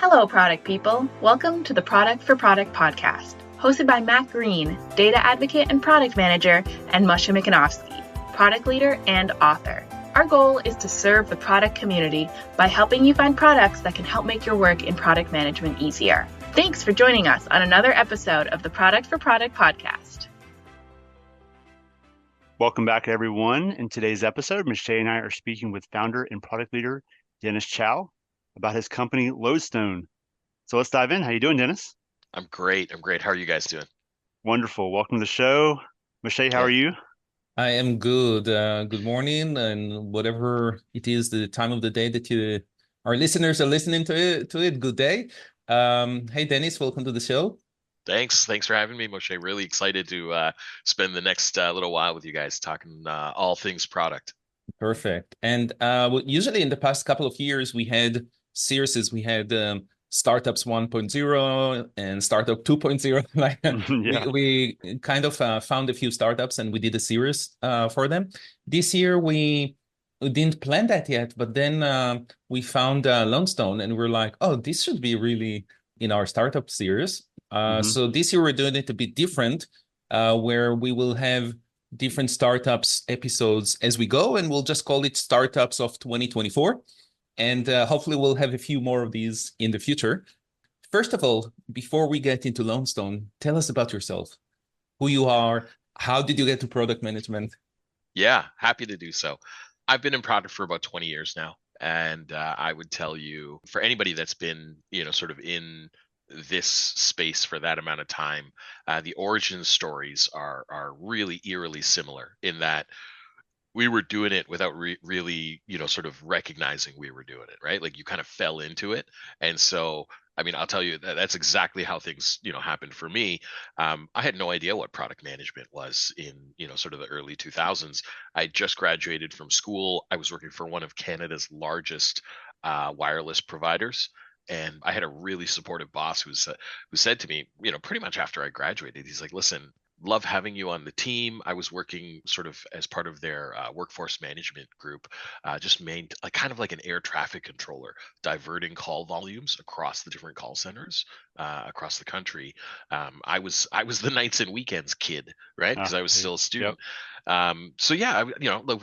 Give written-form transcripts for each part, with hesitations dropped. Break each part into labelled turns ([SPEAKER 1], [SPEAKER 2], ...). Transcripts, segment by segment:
[SPEAKER 1] Hello, product people. Welcome to the Product for Product podcast, hosted by Matt Green, data advocate and product manager, and Musha Mikanovsky, product leader and author. Our goal is to serve the product community by helping you find products that can help make your work in product management easier. Thanks for joining us on another episode of the Product for Product podcast.
[SPEAKER 2] Welcome back, everyone. In today's episode, Michelle and I are speaking with founder and product leader Dennis Chow about his company Lodestone. So let's dive in. How you doing, Dennis?
[SPEAKER 3] I'm great. How are you guys doing?
[SPEAKER 2] Wonderful. Welcome to the show. Michelle, how are you?
[SPEAKER 4] I am good. Good morning, and whatever it is, the time of the day that our listeners are listening to it. Good day. Hey, Dennis, welcome to the show.
[SPEAKER 3] Thanks for having me, Moshe. Really excited to spend the next little while with you guys talking all things product.
[SPEAKER 4] Perfect. And usually in the past couple of years, we had Sears, we had Startups 1.0 and Startup 2.0. We kind of found a few startups and we did a series for them. This year, we didn't plan that yet, but then we found Lodestone and we're like, oh, this should be really in our startup series. So this year we're doing it a bit different, where we will have different startups episodes as we go, and we'll just call it Startups of 2024. And hopefully we'll have a few more of these in the future. First of all, before we get into Lodestone, tell us about yourself, who you are, how did you get to product management?
[SPEAKER 3] Yeah, happy to do so. I've been in product for about 20 years now. And I would tell you, for anybody that's been, sort of in this space for that amount of time, the origin stories are really eerily similar in that we were doing it without really, sort of recognizing we were doing it, right? Like you kind of fell into it. And so, I mean, I'll tell you that's exactly how things, happened for me. I had no idea what product management was in, sort of the early 2000s. I just graduated from school. I was working for one of Canada's largest wireless providers. And I had a really supportive boss who said to me, pretty much after I graduated, he's like, listen, love having you on the team. I was working sort of as part of their workforce management group, just made kind of like an air traffic controller, diverting call volumes across the different call centers across the country. I was the nights and weekends kid, right? Because I was still a student. Yep. So yeah, look,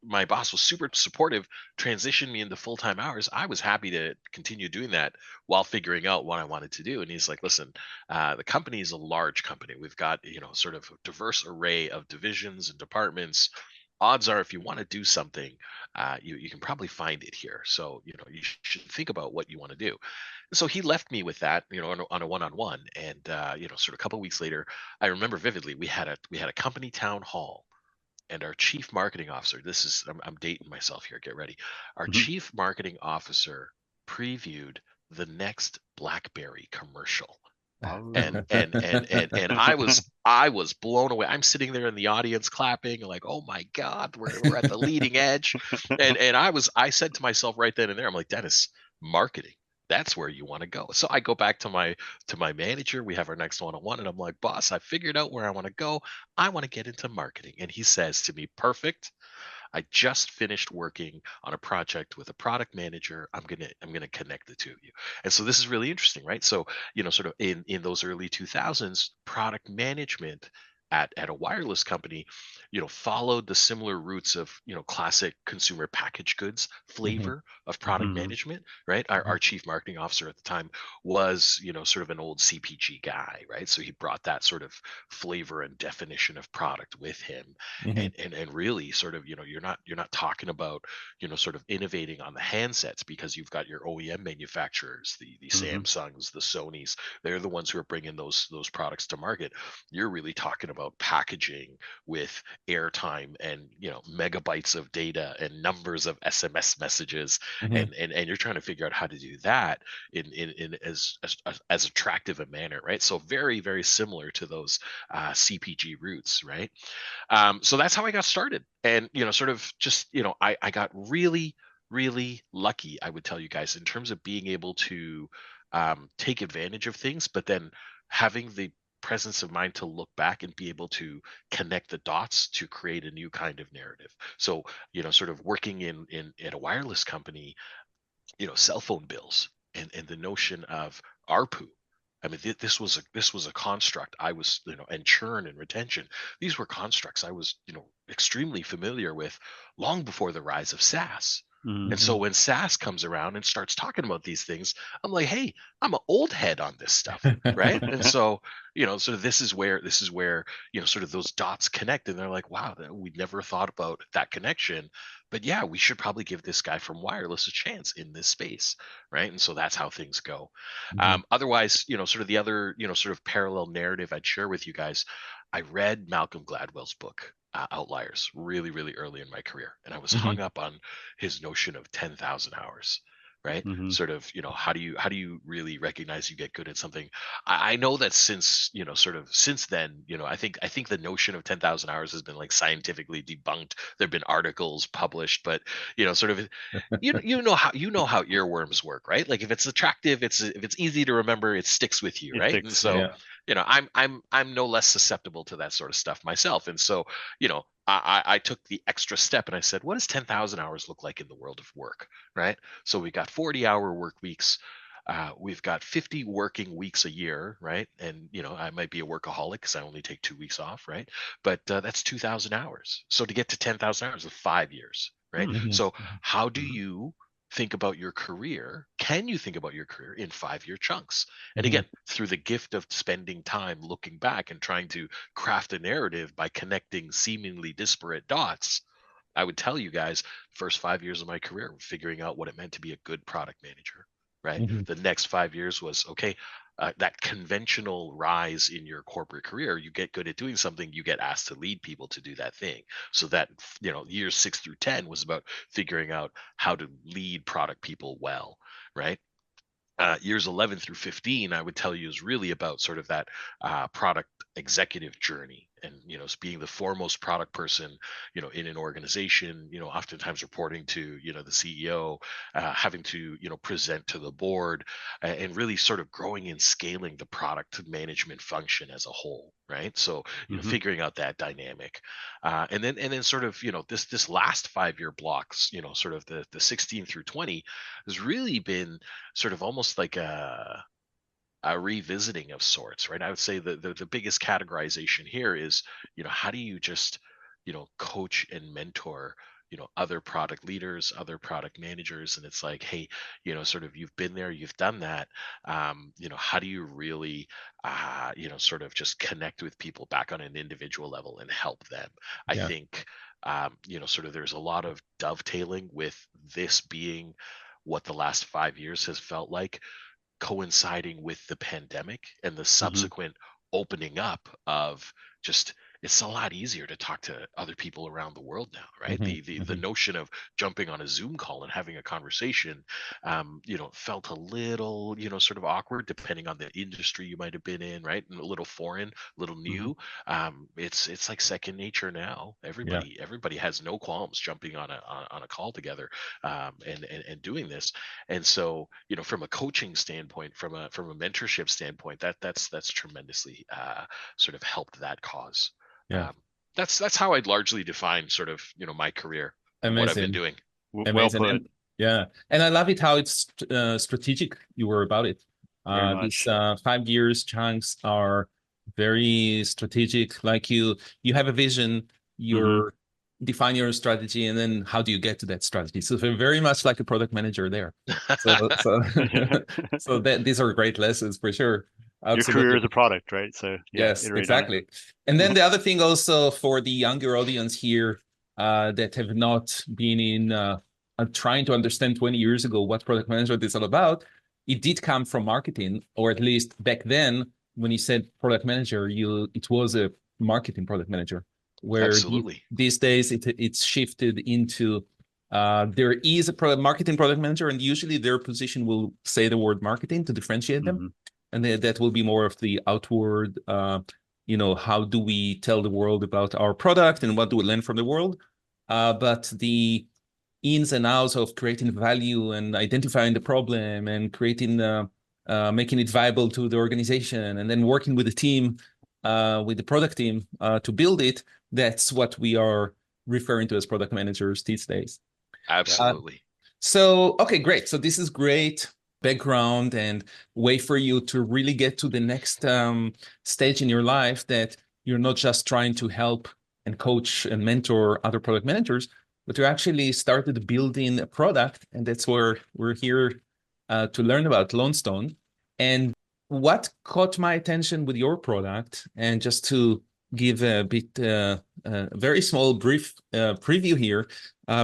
[SPEAKER 3] my boss was super supportive, transitioned me into full-time hours. I was happy to continue doing that while figuring out what I wanted to do. And he's like, listen, the company is a large company. We've got, sort of a diverse array of divisions and departments. Odds are if you want to do something, you can probably find it here. So, you should think about what you want to do. And so he left me with that, on a one-on-one. And, sort of a couple of weeks later, I remember vividly, we had a company town hall. And our chief marketing officer, I'm dating myself here, get ready. Our chief marketing officer previewed the next BlackBerry commercial. And I was blown away. I'm sitting there in the audience clapping, like, oh my God, we're at the leading edge. And I said to myself right then and there, I'm like, Dennis, marketing, that's where you want to go. So I go back to my manager. We have our next one-on-one, and I'm like, boss, I figured out where I want to go. I want to get into marketing. And he says to me, perfect. I just finished working on a project with a product manager. I'm gonna connect the two of you. And so this is really interesting, right? So, sort of in those early 2000s, product management at a wireless company, followed the similar roots of, classic consumer packaged goods flavor of product management, right? Our chief marketing officer at the time was, sort of an old CPG guy, right? So he brought that sort of flavor and definition of product with him. And really sort of, you're not talking about, sort of innovating on the handsets, because you've got your OEM manufacturers, the Samsungs, the Sonys. They're the ones who are bringing those products to market. You're really talking about packaging with airtime and megabytes of data and numbers of SMS messages, and you're trying to figure out how to do that in as attractive a manner, right? So very, very similar to those CPG roots, right? So that's how I got started, and sort of just I got really, really lucky, I would tell you guys, in terms of being able to take advantage of things, but then having the presence of mind to look back and be able to connect the dots to create a new kind of narrative. So, sort of working in at a wireless company, cell phone bills and the notion of ARPU. I mean, this was a construct I was, and churn and retention. These were constructs I was, extremely familiar with long before the rise of SaaS. And so when SaaS comes around and starts talking about these things, I'm like, hey, I'm an old head on this stuff, right? And so, so this is where sort of those dots connect, and they're like, wow, we never thought about that connection. But yeah, we should probably give this guy from wireless a chance in this space, right? And so that's how things go. Otherwise, sort of the other, sort of parallel narrative I'd share with you guys. I read Malcolm Gladwell's book, Outliers, really, really early in my career, and I was hung up on his notion of 10,000 hours, right? Sort of, how do you really recognize you get good at something? I know that since, sort of since then, I think the notion of 10,000 hours has been like scientifically debunked. There've been articles published, but sort of, you know how earworms work, right? Like if it's attractive, if it's easy to remember, it sticks with you, right? And so, I'm no less susceptible to that sort of stuff myself. And so, I took the extra step and I said, what does 10,000 hours look like in the world of work, right? So we got 40-hour work weeks. We've got 50 working weeks a year, right? And, I might be a workaholic because I only take 2 weeks off, right? But that's 2,000 hours. So to get to 10,000 hours is 5 years, right? So how do you think about your career? Can you think about your career in 5-year chunks? And again, through the gift of spending time looking back and trying to craft a narrative by connecting seemingly disparate dots, I would tell you guys, first 5 years of my career, figuring out what it meant to be a good product manager, right? The next 5 years was, okay, that conventional rise in your corporate career, you get good at doing something, you get asked to lead people to do that thing. So that, years 6 through 10 was about figuring out how to lead product people well, right? Years 11 through 15, I would tell you, is really about sort of that product executive journey, and being the foremost product person in an organization, oftentimes reporting to the CEO, having to present to the board, and really sort of growing and scaling the product management function as a whole, right? So figuring out that dynamic, and then sort of this last 5-year blocks, sort of the 16 through 20 has really been sort of almost like a revisiting of sorts, right? I would say the biggest categorization here is, how do you just, coach and mentor, other product leaders, other product managers, and it's like, hey, sort of you've been there, you've done that. How do you really, sort of just connect with people back on an individual level and help them? I think, sort of there's a lot of dovetailing with this being what the last 5 years has felt like, coinciding with the pandemic and the subsequent opening up of just, it's a lot easier to talk to other people around the world now, right? The notion of jumping on a Zoom call and having a conversation, felt a little, sort of awkward depending on the industry you might have been in, right? And a little foreign, a little new. It's like second nature now. Everybody has no qualms jumping on a call together, and doing this. And so, from a coaching standpoint, from a mentorship standpoint, that's tremendously sort of helped that cause. That's how I'd largely define sort of my career and what I've been doing.
[SPEAKER 2] Well put.
[SPEAKER 4] And I love it how it's strategic you were about it. These 5 years chunks are very strategic. Like you have a vision, you're define your strategy, and then how do you get to that strategy? So very much like a product manager there. So these are great lessons for sure. Absolutely.
[SPEAKER 2] Your career is a product, right? So
[SPEAKER 4] yes, exactly. And then the other thing also for the younger audience here that have not been in trying to understand 20 years ago what product management is all about, it did come from marketing, or at least back then when you said product manager, it was a marketing product manager. Where these days it's shifted into there is a marketing product manager, and usually their position will say the word marketing to differentiate them. And that will be more of the outward, how do we tell the world about our product and what do we learn from the world? But the ins and outs of creating value and identifying the problem and creating, making it viable to the organization, and then working with the team, with the product team to build it, that's what we are referring to as product managers these days.
[SPEAKER 3] Absolutely.
[SPEAKER 4] So, okay, great. So this is great background and way for you to really get to the next stage in your life, that you're not just trying to help and coach and mentor other product managers, but you actually started building a product. And that's where we're here to learn about Lodestone. And what caught my attention with your product, and just to give a bit, very small, brief preview here,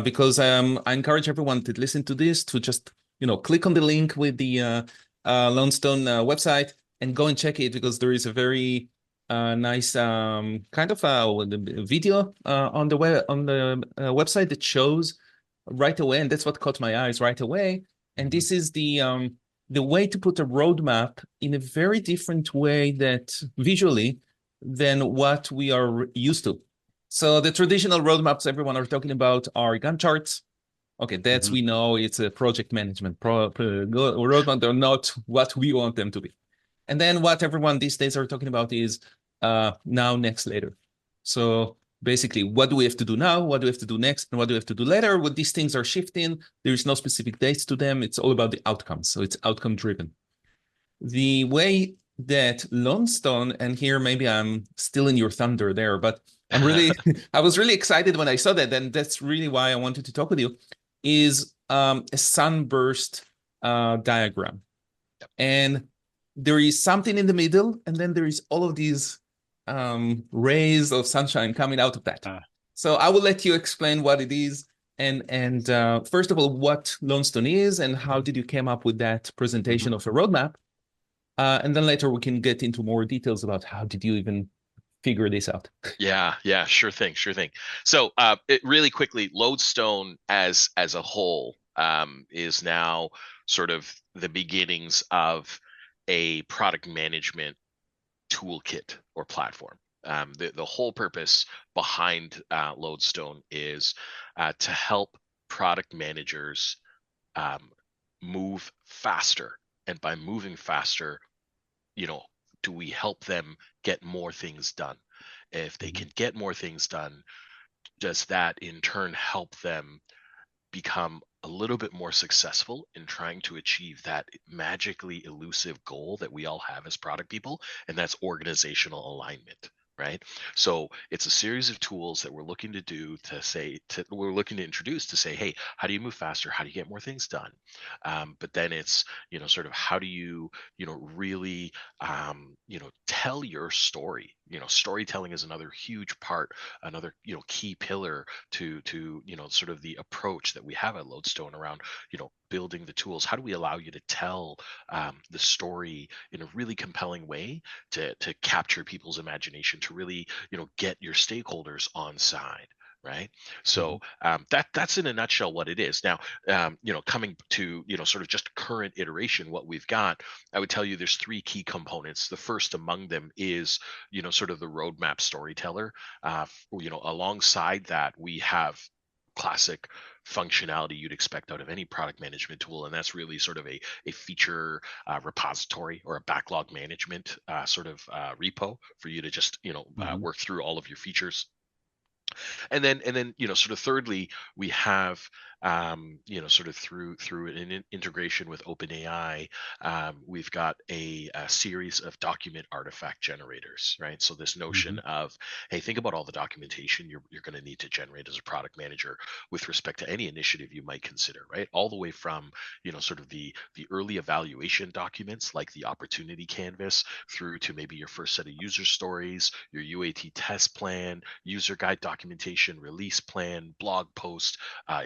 [SPEAKER 4] because I encourage everyone to listen to this to just, click on the link with the Lodestone website and go and check it, because there is a very nice kind of a video on the website that shows right away, and that's what caught my eyes right away. And this is the way to put a roadmap in a very different way, that visually, than what we are used to. So the traditional roadmaps everyone are talking about are Gantt charts. Okay, that's we know it's a project management roadmap. They're not what we want them to be. And then what everyone these days are talking about is now, next, later. So basically, what do we have to do now? What do we have to do next? And what do we have to do later? What these things are shifting. There is no specific dates to them. It's all about the outcomes. So it's outcome driven. The way that Lodestone, and here maybe I'm still in your thunder there, but I'm really, I was really excited when I saw that, and that's really why I wanted to talk with you, is a sunburst diagram.
[SPEAKER 3] Yep.
[SPEAKER 4] And there is something in the middle, and then there is all of these rays of sunshine coming out of that. So I will let you explain what it is, and first of all, what Lodestone is, and how did you come up with that presentation of a roadmap, and then later we can get into more details about how did you even figure this out.
[SPEAKER 3] Yeah, sure thing. So really quickly, Lodestone as a whole is now sort of the beginnings of a product management toolkit or platform. The whole purpose behind Lodestone is to help product managers move faster. And by moving faster, do we help them get more things done? If they can get more things done, does that in turn help them become a little bit more successful in trying to achieve that magically elusive goal that we all have as product people, and that's organizational alignment, right? So it's a series of tools that we're looking to do we're looking to introduce to say, hey, how do you move faster? How do you get more things done? But then it's, sort of how do you, really, tell your story? Storytelling is another huge part, another, key pillar to sort of the approach that we have at Lodestone around, building the tools. How do we allow you to tell the story in a really compelling way to capture people's imagination, to really, get your stakeholders on side, right? So that's in a nutshell what it is. Now, coming to, sort of just current iteration, what we've got, I would tell you there's three key components. The first among them is, sort of the roadmap storyteller. Alongside that, we have classic functionality you'd expect out of any product management tool, and that's really sort of a feature repository or a backlog management sort of repo for you to just work through all of your features. And then sort of thirdly, we have sort of through an integration with OpenAI, we've got a series of document artifact generators, right? So this notion of, hey, think about all the documentation you're going to need to generate as a product manager with respect to any initiative you might consider, right? All the way from sort of the early evaluation documents like the opportunity canvas, through to maybe your first set of user stories, your UAT test plan, user guide documentation, release plan, blog post,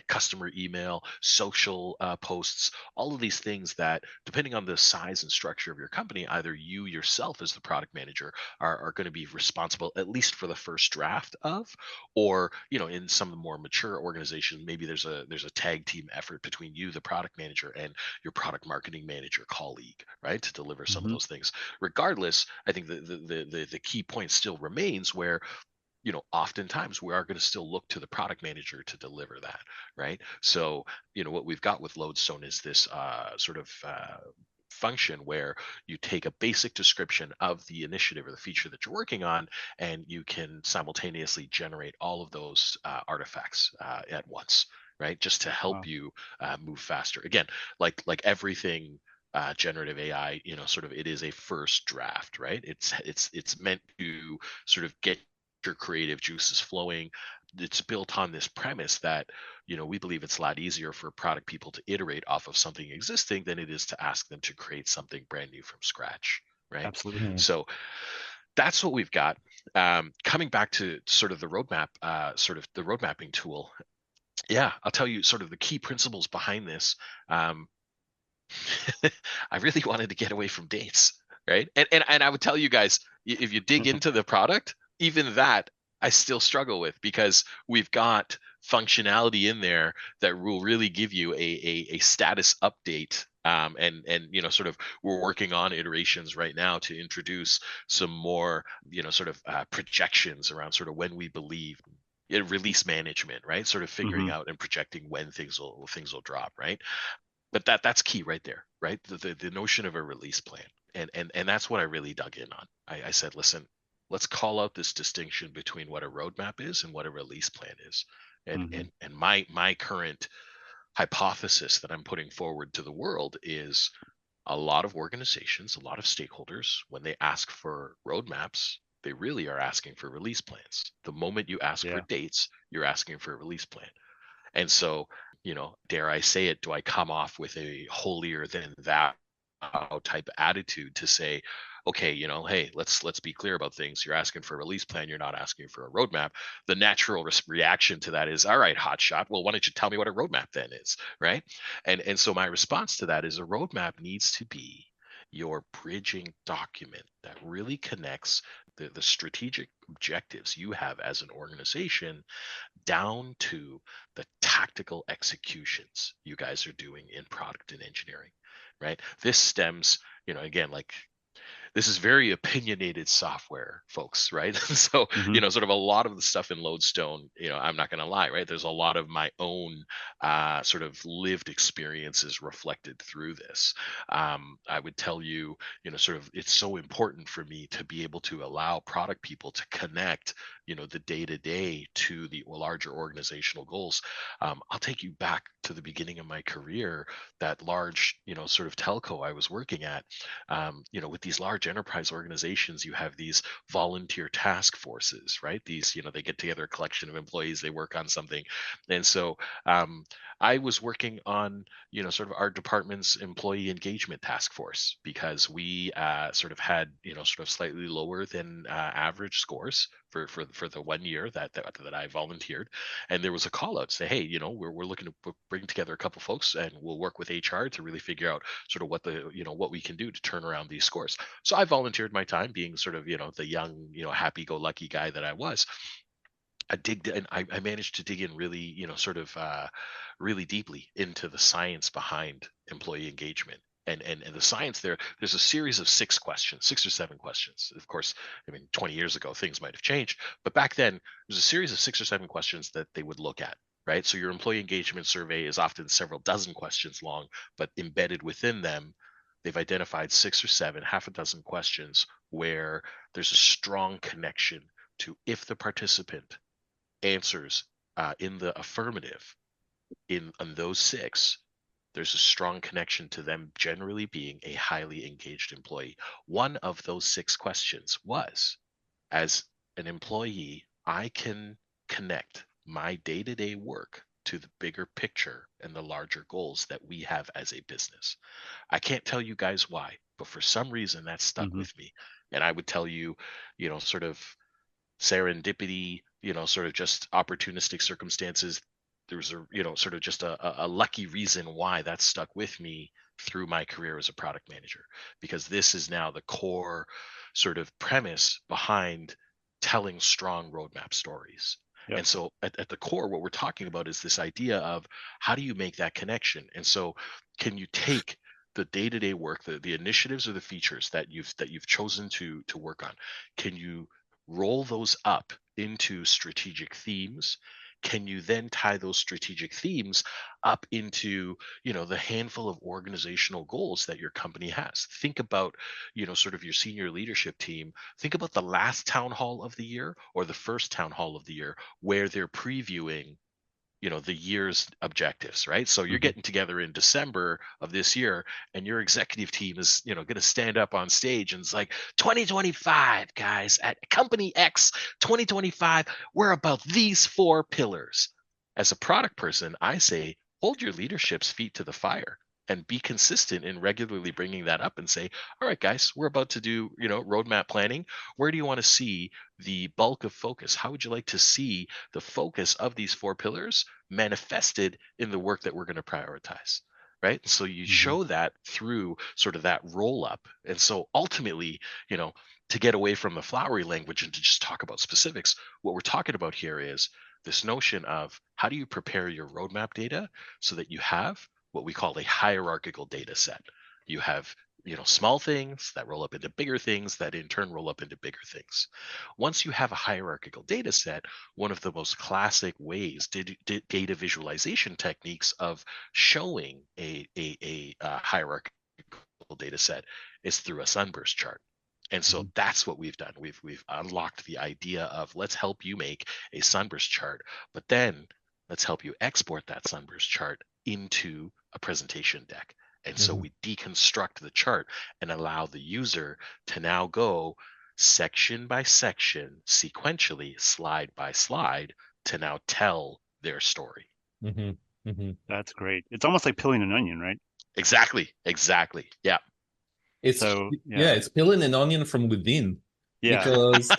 [SPEAKER 3] customer email, social posts, all of these things that, depending on the size and structure of your company, either you yourself as the product manager are going to be responsible at least for the first draft of, or in some of the more mature organizations, maybe there's a tag team effort between you, the product manager, and your product marketing manager colleague, right, to deliver some of those things. Regardless, I think the key point still remains where oftentimes we are going to still look to the product manager to deliver that, right? So, what we've got with Lodestone is this sort of function where you take a basic description of the initiative or the feature that you're working on, and you can simultaneously generate all of those artifacts at once, right? Just to help you move faster. Again, like everything generative AI, sort of it is a first draft, right? It's meant to sort of get your creative juices flowing. It's built on this premise that we believe it's a lot easier for product people to iterate off of something existing than it is to ask them to create something brand new from scratch, right?
[SPEAKER 2] Absolutely.
[SPEAKER 3] So that's what we've got. Coming back to sort of the roadmap, sort of the road mapping tool. Yeah, I'll tell you sort of the key principles behind this. Um, I really wanted to get away from dates, right? And I would tell you guys, if you dig into the product, even that I still struggle with, because we've got functionality in there that will really give you a status update. And sort of we're working on iterations right now to introduce some more sort of projections around sort of when we believe release management, right? Sort of figuring out and projecting when things will drop, right? But that's key right there, right? The notion of a release plan. And that's what I really dug in on. I said, listen, let's call out this distinction between what a roadmap is and what a release plan is. And my current hypothesis that I'm putting forward to the world is a lot of organizations, a lot of stakeholders, when they ask for roadmaps, they really are asking for release plans. The moment you ask for dates, you're asking for a release plan. And so, dare I say it, do I come off with a holier than thou type attitude to say, okay, hey, let's be clear about things. You're asking for a release plan. You're not asking for a roadmap. The natural reaction to that is, all right, hotshot. Well, why don't you tell me what a roadmap then is, right? And so my response to that is, a roadmap needs to be your bridging document that really connects the strategic objectives you have as an organization down to the tactical executions you guys are doing in product and engineering, right? This stems, again, like, this is very opinionated software, folks, right? So, sort of a lot of the stuff in Lodestone, I'm not going to lie, right? There's a lot of my own sort of lived experiences reflected through this. I would tell you, sort of, it's so important for me to be able to allow product people to connect, the day to day to the larger organizational goals. I'll take you back to the beginning of my career, that large, sort of telco I was working at. With these large enterprise organizations, you have these volunteer task forces, right? These, they get together a collection of employees, they work on something. And so I was working on, sort of our department's employee engagement task force, because we sort of had, sort of slightly lower than average scores for the 1 year that I volunteered. And there was a call out, say, hey, we're looking to bring together a couple folks, and we'll work with HR to really figure out sort of what we can do to turn around these scores. So I volunteered my time, being sort of, the young, happy-go-lucky guy that I was. I managed to dig in really, sort of really deeply into the science behind employee engagement. And the science there's a series of 6 or 7 questions. Of course, I mean, 20 years ago, things might have changed, but back then, there's a series of 6 or 7 questions that they would look at, right? So your employee engagement survey is often several dozen questions long, but embedded within them, they've identified 6 or 7, half a dozen questions where there's a strong connection to, if the participant answers in the affirmative on those 6, there's a strong connection to them generally being a highly engaged employee. One of those 6 questions was, as an employee, I can connect my day-to-day work to the bigger picture and the larger goals that we have as a business. I can't tell you guys why, but for some reason that stuck with me. And I would tell you, sort of serendipity, sort of just opportunistic circumstances. There was sort of just a lucky reason why that stuck with me through my career as a product manager, because this is now the core sort of premise behind telling strong roadmap stories.
[SPEAKER 2] Yep.
[SPEAKER 3] And so at the core, what we're talking about is this idea of, how do you make that connection? And so can you take the day-to-day work, the initiatives or the features that you've chosen to work on, can you roll those up into strategic themes? Can you then tie those strategic themes up into, the handful of organizational goals that your company has? Think about, sort of your senior leadership team. Think about the last town hall of the year or the first town hall of the year, where they're previewing, the year's objectives, right? So you're getting together in December of this year, and your executive team is, going to stand up on stage and it's like, 2025, guys, at company X, 2025, we're about these 4 pillars. As a product person, I say, hold your leadership's feet to the fire and be consistent in regularly bringing that up and say, all right, guys, we're about to do, roadmap planning. Where do you want to see the bulk of focus? How would you like to see the focus of these 4 pillars manifested in the work that we're going to prioritize? Right. So you show that through sort of that roll up. And so ultimately, to get away from the flowery language and to just talk about specifics, what we're talking about here is this notion of how do you prepare your roadmap data so that you have what we call a hierarchical data set. You have, small things that roll up into bigger things that in turn roll up into bigger things. Once you have a hierarchical data set, one of the most classic ways, data visualization techniques of showing a hierarchical data set is through a sunburst chart. And so that's what we've done. We've unlocked the idea of let's help you make a sunburst chart, but then let's help you export that sunburst chart into a presentation deck. And so we deconstruct the chart and allow the user to now go section by section, sequentially, slide by slide, to now tell their story.
[SPEAKER 2] That's great. It's almost like peeling an onion, right?
[SPEAKER 3] Exactly. Yeah.
[SPEAKER 4] It's peeling an onion from within.
[SPEAKER 2] Yeah.
[SPEAKER 4] Because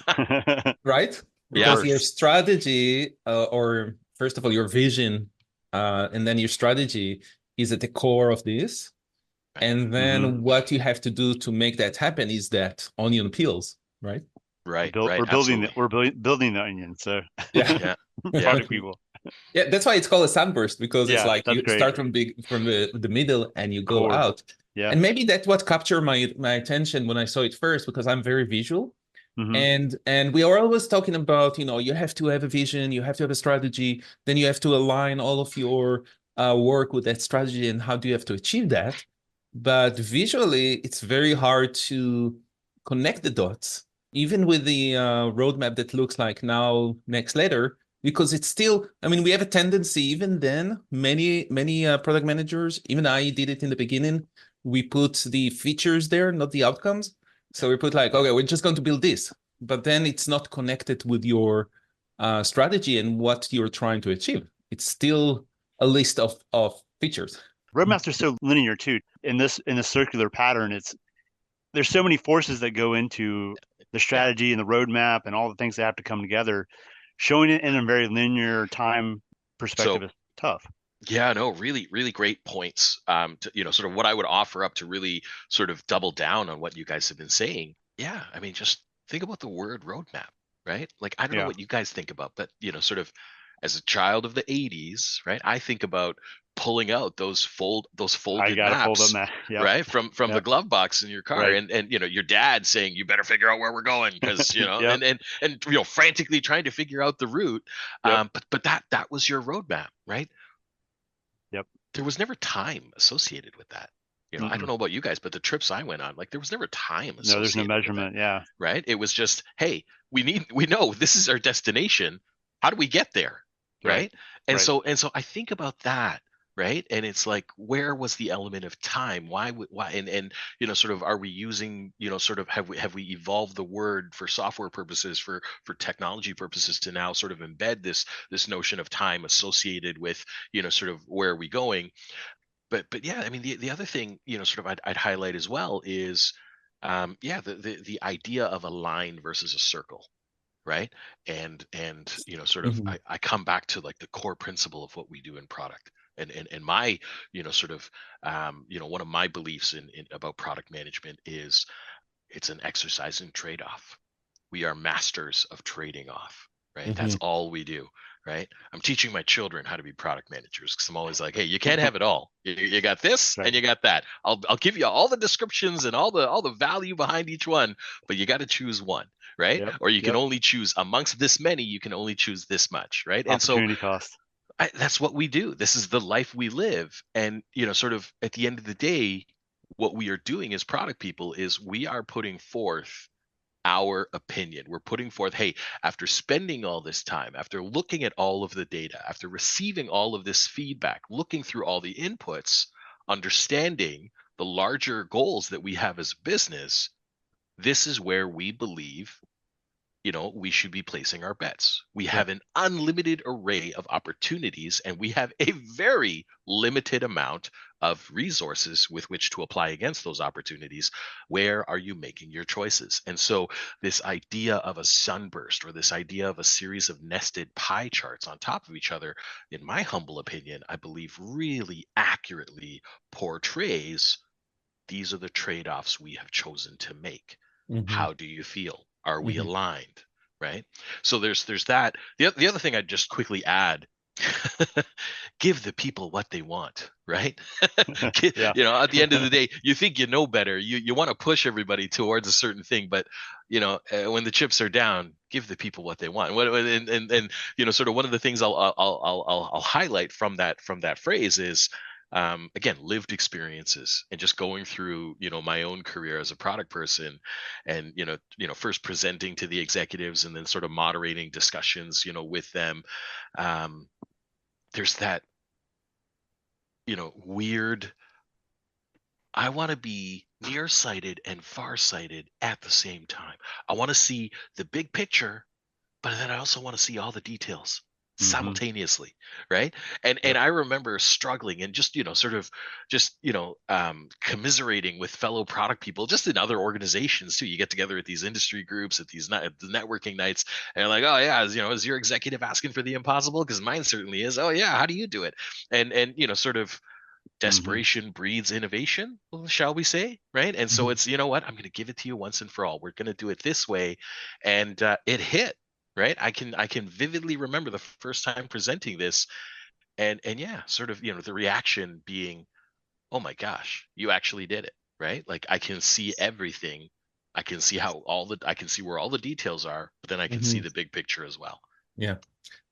[SPEAKER 4] right? Because your strategy, or first of all, your vision, and then your strategy is at the core of this. And then what you have to do to make that happen is that onion peels, right?
[SPEAKER 3] Right.
[SPEAKER 2] We're building the onion. So product people.
[SPEAKER 4] Yeah, that's why it's called a sunburst, because it's like you start from the middle and you go out. Yeah. And maybe that's what captured my attention when I saw it first, because I'm very visual. And we are always talking about, you have to have a vision, you have to have a strategy, then you have to align all of your work with that strategy, and how do you have to achieve that? But visually, it's very hard to connect the dots, even with the roadmap that looks like now, next letter, because it's still, we have a tendency, even then, many product managers, even I did it in the beginning, we put the features there, not the outcomes. So we put like, okay, we're just going to build this, but then it's not connected with your strategy and what you're trying to achieve. It's still a list of features.
[SPEAKER 2] Roadmaps are so linear too. In the circular pattern, there's so many forces that go into the strategy and the roadmap and all the things that have to come together. Showing it in a very linear time perspective is tough.
[SPEAKER 3] Yeah, no, really, really great points. Sort of what I would offer up to really sort of double down on what you guys have been saying. Yeah, just think about the word roadmap, right? Like, I don't know what you guys think about, but sort of as a child of the 80s, right? I think about pulling out those folded maps, right? From the glove box in your car, and your dad saying, you better figure out where we're going, because and frantically trying to figure out the route. But that was your roadmap, right? There was never time associated with that. I don't know about you guys, but the trips I went on, like, there was never time associated.
[SPEAKER 2] No, there's no measurement.
[SPEAKER 3] Right. It was just, hey, we know this is our destination. How do we get there? Right. And so I think about that. Right. And it's like, where was the element of time? Why and sort of, are we using, sort of, have we evolved the word for software purposes, for technology purposes, to now sort of embed this notion of time associated with, sort of, where are we going? But yeah, the other thing, sort of, I'd highlight as well is, the idea of a line versus a circle. Right. And sort of, I come back to like the core principle of what we do in product. And my, sort of, one of my beliefs in about product management is it's an exercise in trade-off. We are masters of trading off, right? That's all we do, right? I'm teaching my children how to be product managers, because I'm always like, hey, you can't have it all. You got this and you got that. I'll give you all the descriptions and all the value behind each one, but you got to choose one, right? Or you can only choose amongst this many. You can only choose this much, right?
[SPEAKER 2] Opportunity cost.
[SPEAKER 3] That's what we do. This is the life we live. And, sort of, at the end of the day, what we are doing as product people is we are putting forth our opinion. We're putting forth, hey, after spending all this time, after looking at all of the data, after receiving all of this feedback, looking through all the inputs, understanding the larger goals that we have as a business, this is where we believe, we should be placing our bets. We have an unlimited array of opportunities, and we have a very limited amount of resources with which to apply against those opportunities. Where are you making your choices? And so this idea of a sunburst, or this idea of a series of nested pie charts on top of each other, in my humble opinion, I believe really accurately portrays these are the trade-offs we have chosen to make. How do you feel? Are we aligned? Right? So there's that. The other thing I'd just quickly add, give the people what they want, right? At the end of the day, you think you know better. You want to push everybody towards a certain thing, but when the chips are down, give the people what they want. And sort of one of the things I'll highlight from that phrase is, again, lived experiences, and just going through my own career as a product person, and first presenting to the executives and then sort of moderating discussions with them. There's that weird, I want to be nearsighted and farsighted at the same time. I want to see the big picture, but then I also want to see all the details simultaneously, right? And I remember struggling and just commiserating with fellow product people, just in other organizations too. You get together at these industry groups, at these networking nights, and you're like, oh yeah, is your executive asking for the impossible? Because mine certainly is. Oh yeah, how do you do it? And sort of desperation breeds innovation, shall we say, right? And so it's, what, I'm going to give it to you once and for all. We're going to do it this way, and it hit. Right. I can vividly remember the first time presenting this, and yeah, sort of, the reaction being, oh my gosh, you actually did it. Right. Like, I can see everything. I can see I can see where all the details are, but then I can see the big picture as well.
[SPEAKER 4] Yeah.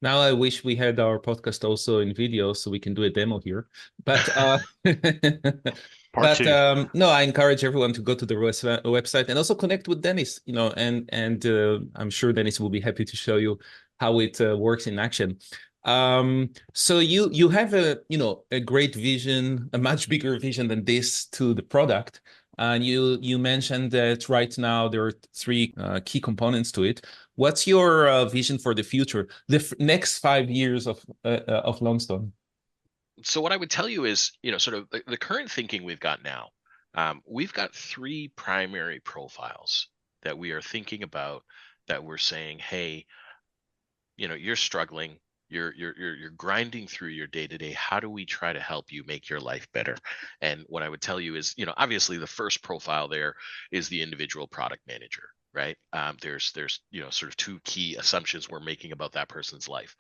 [SPEAKER 4] Now I wish we had our podcast also in video so we can do a demo here. But no, I encourage everyone to go to the website and also connect with Dennis, and I'm sure Dennis will be happy to show you how it works in action. So you have a great vision, a much bigger vision than this to the product. And you mentioned that right now there are three key components to it. What's your vision for the future, the next 5 years of Lodestone?
[SPEAKER 3] So what I would tell you is, sort of the current thinking we've got now. We've got three primary profiles that we are thinking about, that we're saying, hey, you're struggling. You're grinding through your day-to-day. How do we try to help you make your life better? And what I would tell you is, obviously the first profile there is the individual product manager, right? There's sort of two key assumptions we're making about that person's life.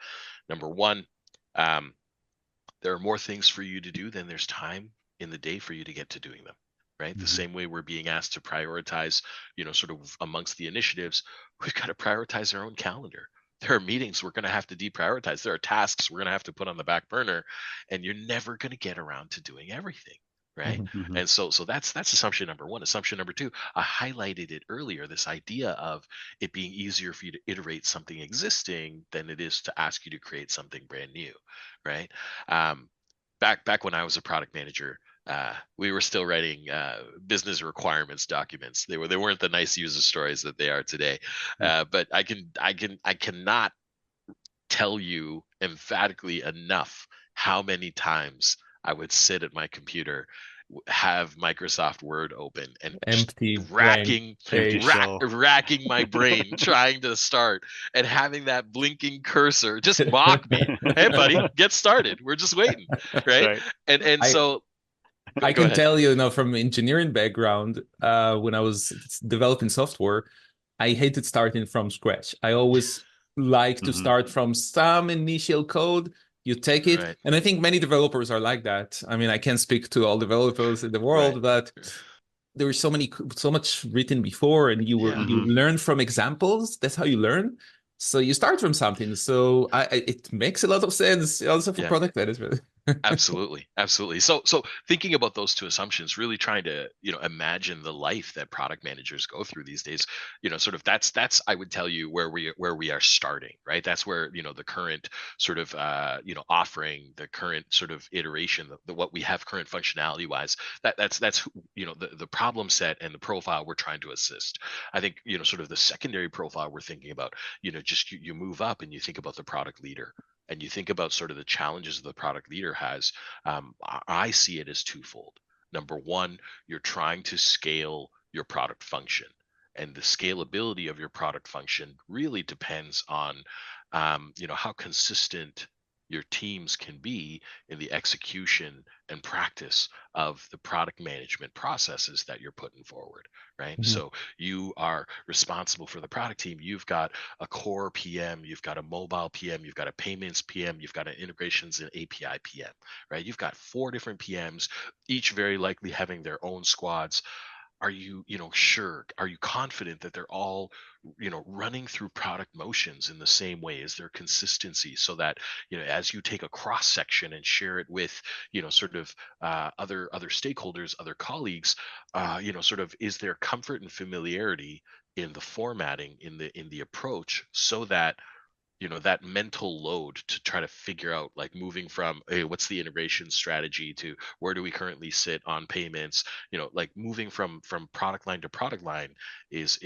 [SPEAKER 3] Number one, there are more things for you to do than there's time in the day for you to get to doing them. Right. The same way we're being asked to prioritize, sort of amongst the initiatives, we've got to prioritize our own calendar. There are meetings we're going to have to deprioritize. There are tasks we're going to have to put on the back burner, and you're never going to get around to doing everything. Right. And so that's assumption number one. Assumption number two, I highlighted it earlier, this idea of it being easier for you to iterate something existing than it is to ask you to create something brand new. Right. Back when I was a product manager, we were still writing business requirements documents. They weren't the nice user stories that they are today. But I cannot tell you emphatically enough how many times I would sit at my computer, have Microsoft Word open, and racking my brain trying to start, and having that blinking cursor just mock me. Hey buddy, get started. We're just waiting. Right. And so
[SPEAKER 4] I can tell you, from engineering background, when I was developing software, I hated starting from scratch. I always like to start from some initial code. You take it, and I think many developers are like that. I mean, I can't speak to all developers in the world, but there is so much written before, and you learn from examples. That's how you learn. So you start from something. So it makes a lot of sense also for product management.
[SPEAKER 3] Absolutely, absolutely. So thinking about those two assumptions, really trying to, imagine the life that product managers go through these days, sort of that's I would tell you where we are starting, right? That's where, the current sort of offering, the current sort of iteration, what we have current functionality wise, that's the problem set and the profile we're trying to assist. I think, sort of the secondary profile we're thinking about, just you move up and you think about the product leader, and you think about sort of the challenges the product leader has. I see it as twofold. Number one, you're trying to scale your product function, and the scalability of your product function really depends on, how consistent your teams can be in the execution and practice of the product management processes that you're putting forward, right?
[SPEAKER 4] Mhm.
[SPEAKER 3] So you are responsible for the product team. You've got a core PM, you've got a mobile PM, you've got a payments PM, you've got an integrations and API PM, right? You've got 4 different PMs, each very likely having their own squads. Are you, sure? Are you confident that they're all, running through product motions in the same way? Is there consistency so that, as you take a cross section and share it with, sort of other stakeholders, other colleagues, sort of is there comfort and familiarity in the formatting, in the approach, so that that mental load to try to figure out, like, moving from, hey, what's the integration strategy, to where do we currently sit on payments, like moving from product line to product line is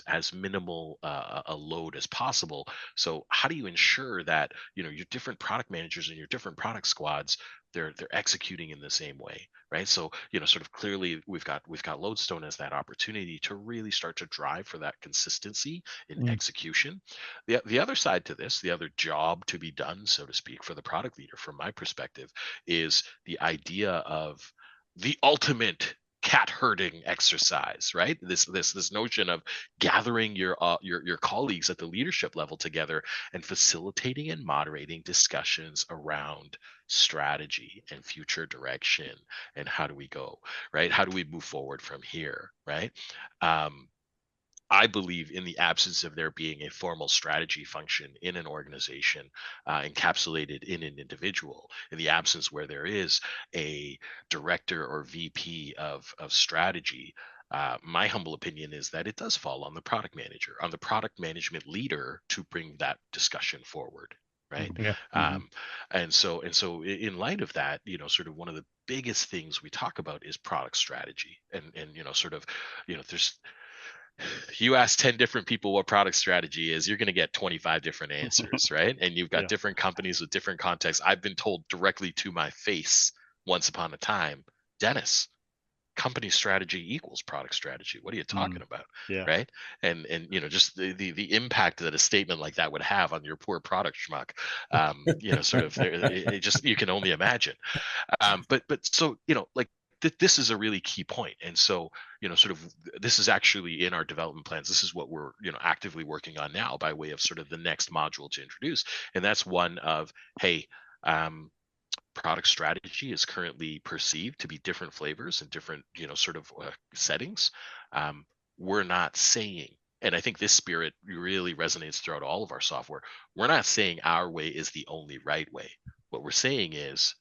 [SPEAKER 3] as minimal a load as possible. So how do you ensure that, your different product managers and your different product squads, they're executing in the same way, right? So, sort of clearly we've got Lodestone as that opportunity to really start to drive for that consistency in
[SPEAKER 4] Mm.
[SPEAKER 3] execution. The other side to this, the other job to be done, so to speak, for the product leader, from my perspective, is the idea of the ultimate cat herding exercise, right? This notion of gathering your colleagues at the leadership level together and facilitating and moderating discussions around strategy and future direction, and how do we go, right? How do we move forward from here, right? um, I believe, in the absence of there being a formal strategy function in an organization, encapsulated in an individual, in the absence where there is a director or VP of strategy, my humble opinion is that it does fall on the product manager, on the product management leader, to bring that discussion forward. Right.
[SPEAKER 2] Mhm.
[SPEAKER 4] Yeah.
[SPEAKER 3] Um, and so in light of that, sort of one of the biggest things we talk about is product strategy. And sort of, there's you ask 10 different people what product strategy is, you're going to get 25 different answers, right? And you've got
[SPEAKER 2] Yeah.
[SPEAKER 3] different companies with different contexts. I've been told directly to my face once upon a time, Dennis, company strategy equals product strategy. What are you talking about?
[SPEAKER 2] Yeah.
[SPEAKER 3] Right. And just the impact that a statement like that would have on your poor product schmuck, sort of it just, you can only imagine. But so, like, this is a really key point. And so, sort of, this is actually in our development plans. This is what we're, actively working on now, by way of sort of the next module to introduce. And that's one of, hey, product strategy is currently perceived to be different flavors and different, sort of settings. We're not saying, and I think this spirit really resonates throughout all of our software, we're not saying our way is the only right way. What we're saying is,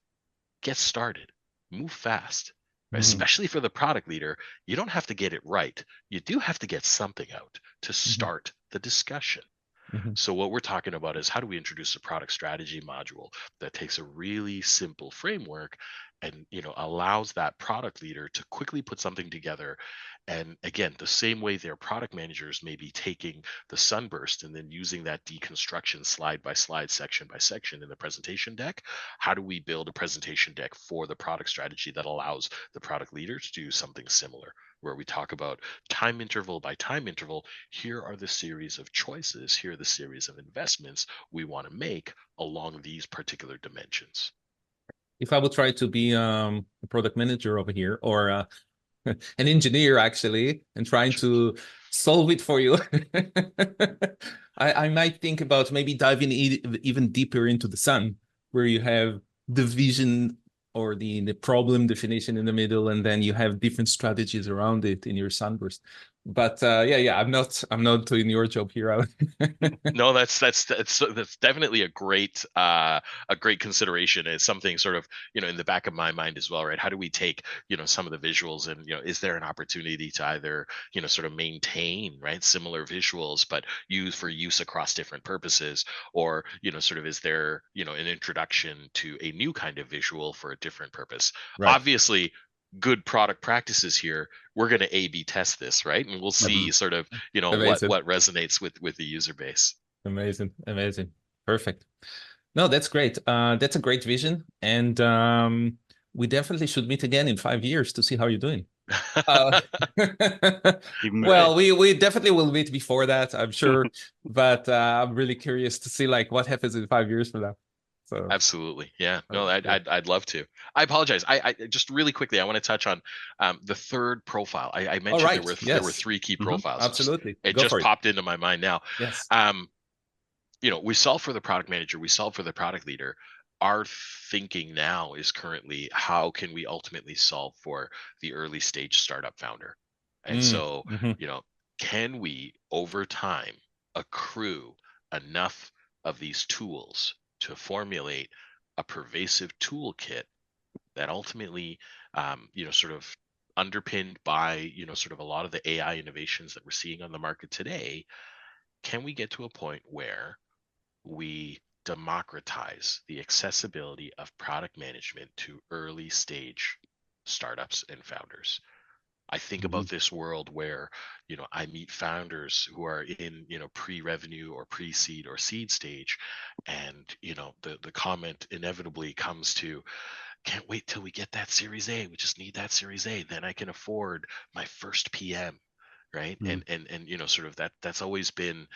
[SPEAKER 3] get started, move fast. Right?
[SPEAKER 4] Mhm.
[SPEAKER 3] Especially for the product leader, you don't have to get it right. You do have to get something out to
[SPEAKER 4] Mhm.
[SPEAKER 3] start the discussion.
[SPEAKER 4] Mhm.
[SPEAKER 3] So what we're talking about is, how do we introduce a product strategy module that takes a really simple framework and, allows that product leader to quickly put something together. And again, the same way their product managers may be taking the sunburst and then using that deconstruction slide by slide, section by section in the presentation deck, how do we build a presentation deck for the product strategy that allows the product leader to do something similar, where we talk about time interval by time interval, here are the series of choices, here are the series of investments we want to make along these particular dimensions.
[SPEAKER 4] If I would try to be a product manager over here, or an engineer actually, and trying to solve it for you, I might think about maybe diving even deeper into the sun, where you have the vision or the problem definition in the middle, and then you have different strategies around it in your sunburst. But yeah, I'm not doing your job here.
[SPEAKER 3] No, that's definitely a great consideration. It's something sort of, in the back of my mind as well, right? How do we take, some of the visuals and, is there an opportunity to either, sort of maintain, right, similar visuals, but use across different purposes, or, sort of is there, an introduction to a new kind of visual for a different purpose?
[SPEAKER 4] Right.
[SPEAKER 3] Obviously, good product practices here, we're going to A/B test this, right? And we'll see sort of,
[SPEAKER 4] Amazing.
[SPEAKER 3] what resonates with the user base.
[SPEAKER 4] Amazing. Perfect. No, that's great. That's a great vision. And we definitely should meet again in 5 years to see how you're doing. Uh, well, we definitely will meet before that, I'm sure. But I'm really curious to see like what happens in 5 years from now. So
[SPEAKER 3] Absolutely. Yeah. No, I'd love to. I apologize. I just really quickly, I want to touch on the third profile. I mentioned
[SPEAKER 4] right.
[SPEAKER 3] there were
[SPEAKER 4] Yes.
[SPEAKER 3] three key profiles.
[SPEAKER 4] Absolutely.
[SPEAKER 3] It
[SPEAKER 4] Go
[SPEAKER 3] just
[SPEAKER 4] for it.
[SPEAKER 3] popped into my mind now.
[SPEAKER 4] Yes.
[SPEAKER 3] We solve for the product manager, we solve for the product leader. Our thinking now is currently, how can we ultimately solve for the early stage startup founder? And so,
[SPEAKER 4] Mhm.
[SPEAKER 3] can we over time accrue enough of these tools to formulate a pervasive toolkit that ultimately, sort of underpinned by, sort of a lot of the AI innovations that we're seeing on the market today, can we get to a point where we democratize the accessibility of product management to early stage startups and founders? I think about this world where, I meet founders who are in, pre-revenue or pre-seed or seed stage, and, the comment inevitably comes to, can't wait till we get that Series A. We just need that Series A. Then I can afford my first PM, right? And sort of that's always been,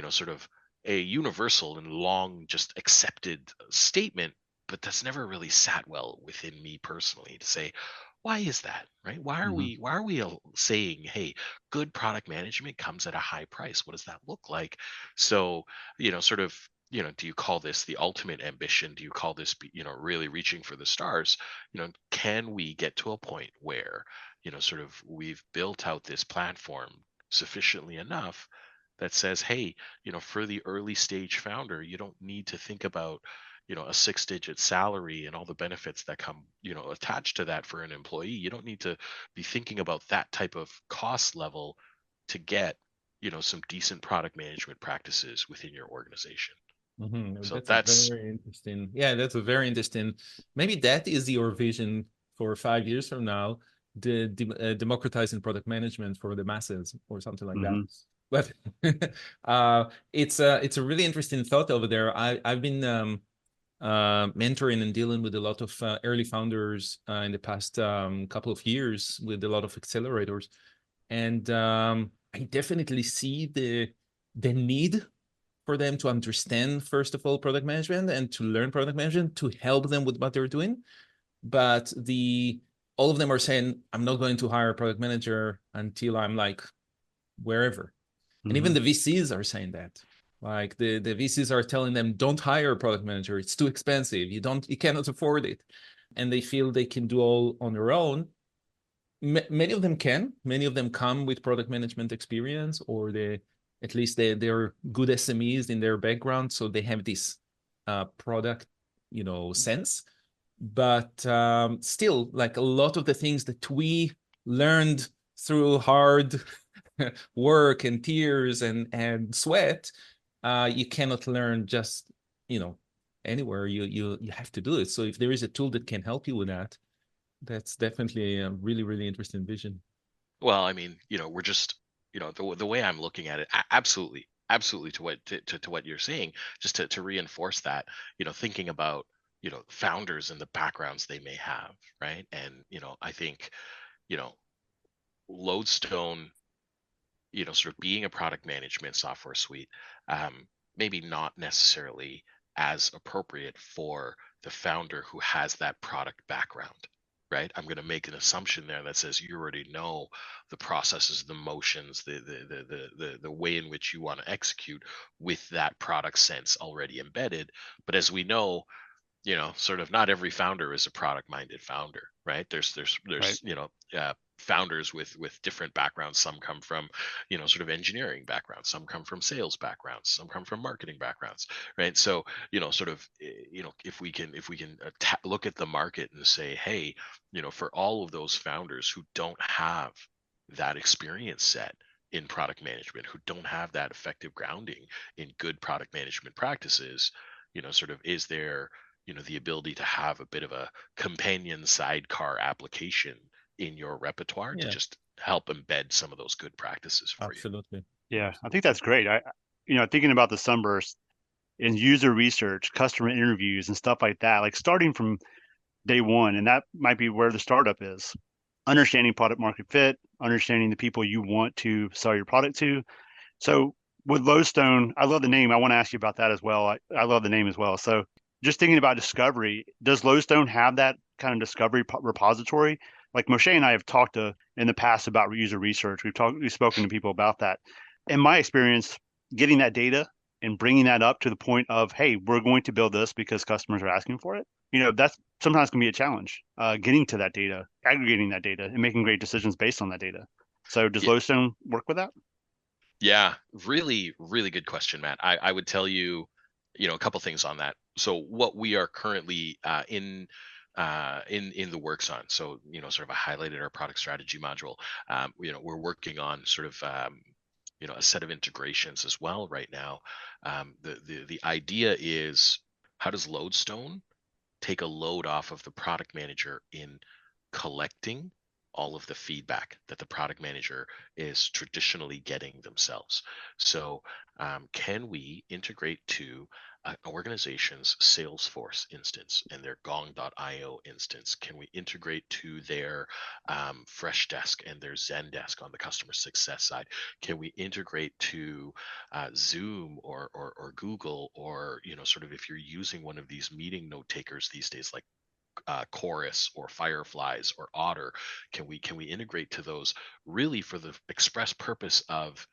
[SPEAKER 3] sort of a universal and long just accepted statement, but that's never really sat well within me personally to say, why is that, right? Why are we saying, hey, good product management comes at a high price? What does that look like? So, sort of, do you call this the ultimate ambition? Do you call this, really reaching for the stars? Can we get to a point where, sort of we've built out this platform sufficiently enough that says, hey, for the early stage founder, you don't need to think about, a 6-digit salary and all the benefits that come, attached to that for an employee. You don't need to be thinking about that type of cost level to get, some decent product management practices within your organization. So
[SPEAKER 4] That's a
[SPEAKER 3] that's
[SPEAKER 4] very interesting. Yeah, that's a very interesting. Maybe that is your vision for 5 years from now, the democratizing product management for the masses or something like that. But it's a really interesting thought over there. I've been mentoring and dealing with a lot of early founders in the past couple of years with a lot of accelerators, and I definitely see the need for them to understand, first of all, product management and to learn product management to help them with what they're doing. But all of them are saying, I'm not going to hire a product manager until I'm like wherever. And even the VCs are saying that. Like the VCs are telling them, don't hire a product manager. It's too expensive. You cannot afford it. And they feel they can do all on their own. Many of them can. Many of them come with product management experience, or at least they're good SMEs in their background, so they have this product, sense. But still, like a lot of the things that we learned through hard work and tears and sweat, you cannot learn just anywhere. You have to do it. So if there is a tool that can help you with that, that's definitely a really, really interesting vision.
[SPEAKER 3] Well, I mean, we're just, the way I'm looking at it, absolutely to what you're saying, just to reinforce that, thinking about, founders and the backgrounds they may have, right? And, I think, you know, Lodestone, sort of being a product management software suite, maybe not necessarily as appropriate for the founder who has that product background, right? I'm going to make an assumption there that says you already know the processes, the motions, the way in which you want to execute with that product sense already embedded. But as we know, sort of not every founder is a product minded founder, right? There's
[SPEAKER 2] Right.
[SPEAKER 3] founders with different backgrounds. Some come from sort of engineering backgrounds, some come from sales backgrounds, some come from marketing backgrounds, right? So sort of if we can look at the market and say, hey, for all of those founders who don't have that experience set in product management, who don't have that effective grounding in good product management practices, sort of is there the ability to have a bit of a companion sidecar application in your repertoire to
[SPEAKER 4] Yeah,
[SPEAKER 3] just help embed some of those good practices for you.
[SPEAKER 4] absolutely.
[SPEAKER 2] Yeah, I think that's great. Thinking about the Sunburst in user research, customer interviews, and stuff like that, like starting from day one, and that might be where the startup is. Understanding product market fit, understanding the people you want to sell your product to. So with Lodestone, I love the name. I want to ask you about that as well. I love the name as well. So just thinking about discovery, does Lodestone have that kind of discovery repository? Like Moshe and I have talked in the past about user research. We've spoken to people about that. In my experience, getting that data and bringing that up to the point of, hey, we're going to build this because customers are asking for it. That's sometimes can be a challenge. Getting to that data, aggregating that data, and making great decisions based on that data. So does Lodestone work with that?
[SPEAKER 3] Yeah, really, really good question, Matt. I would tell you, a couple things on that. So what we are currently in the works on. So sort of I highlighted our product strategy module. We're working on sort of a set of integrations as well right now. The idea is, how does Lodestone take a load off of the product manager in collecting all of the feedback that the product manager is traditionally getting themselves. So can we integrate to an organization's Salesforce instance and their Gong.io instance? Can we integrate to their Freshdesk and their Zendesk on the customer success side? Can we integrate to Zoom or Google, or sort of if you're using one of these meeting note takers these days, like Chorus or Fireflies or Otter, can we integrate to those, really for the express purpose of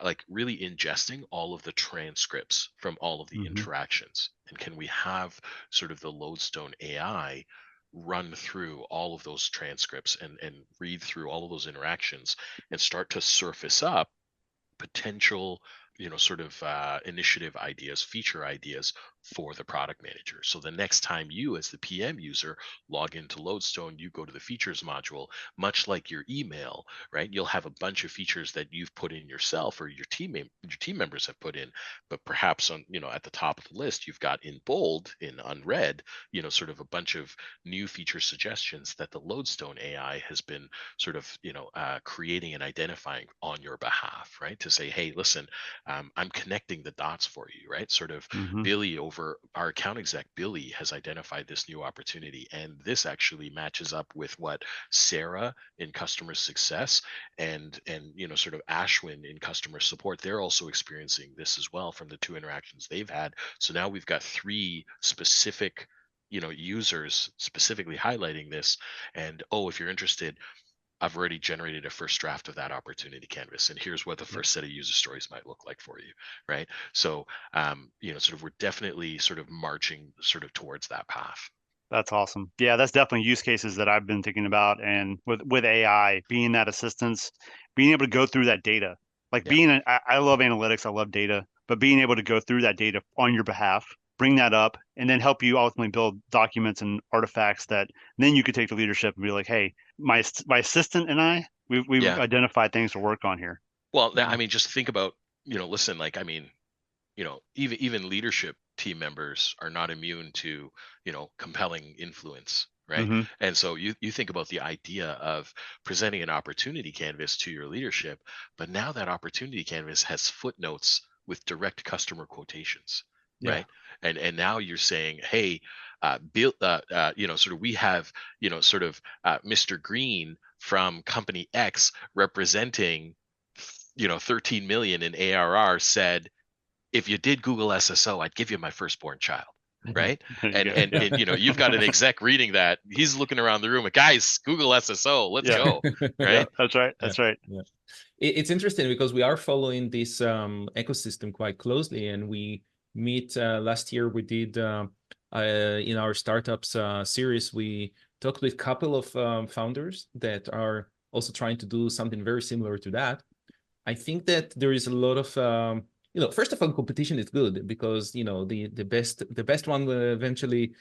[SPEAKER 3] like really ingesting all of the transcripts from all of the
[SPEAKER 2] Mm-hmm.
[SPEAKER 3] interactions? And can we have sort of the Lodestone AI run through all of those transcripts and read through all of those interactions and start to surface up potential sort of initiative ideas, feature ideas for the product manager? So the next time you, as the PM user, log into Lodestone, you go to the features module, much like your email, right? You'll have a bunch of features that you've put in yourself, or your team members have put in, but perhaps on at the top of the list you've got in bold, in unread, sort of a bunch of new feature suggestions that the Lodestone AI has been sort of creating and identifying on your behalf, right? To say, hey, listen, I'm connecting the dots for you, right? Sort of
[SPEAKER 2] Mm-hmm.
[SPEAKER 3] Billy, over our account exec, Billy, has identified this new opportunity. And this actually matches up with what Sarah in customer success and sort of Ashwin in customer support, they're also experiencing this as well from the 2 interactions they've had. So now we've got 3 specific users specifically highlighting this. And if you're interested, I've already generated a first draft of that opportunity canvas, and here's what the first set of user stories might look like for you, right? So, sort of we're definitely sort of marching sort of towards that path.
[SPEAKER 2] That's awesome. Yeah, that's definitely use cases that I've been thinking about, and with AI being that assistance, being able to go through that data, like I love analytics, I love data, but being able to go through that data on your behalf, bring that up, and then help you ultimately build documents and artifacts that then you could take to leadership and be like, hey, my assistant and we've identified things to work on here.
[SPEAKER 3] Well, I mean, just think about, listen, like, I mean, even leadership team members are not immune to, compelling influence, right?
[SPEAKER 2] Mm-hmm.
[SPEAKER 3] And so you think about the idea of presenting an opportunity canvas to your leadership, but now that opportunity canvas has footnotes with direct customer quotations, right? And now you're saying, hey, Bill, sort of we have, sort of Mr. Green from company X representing 13 million in ARR said, if you did Google SSO, I'd give you my firstborn child, right? And you've got an exec reading that, he's looking around the room, guys, Google SSO, let's go, right?
[SPEAKER 2] That's right. That's right.
[SPEAKER 4] Yeah. It's interesting because we are following this ecosystem quite closely, and we meet last year. We did In our startups series, we talked with a couple of founders that are also trying to do something very similar to that. I think that there is a lot of first of all, competition is good because the best one will eventually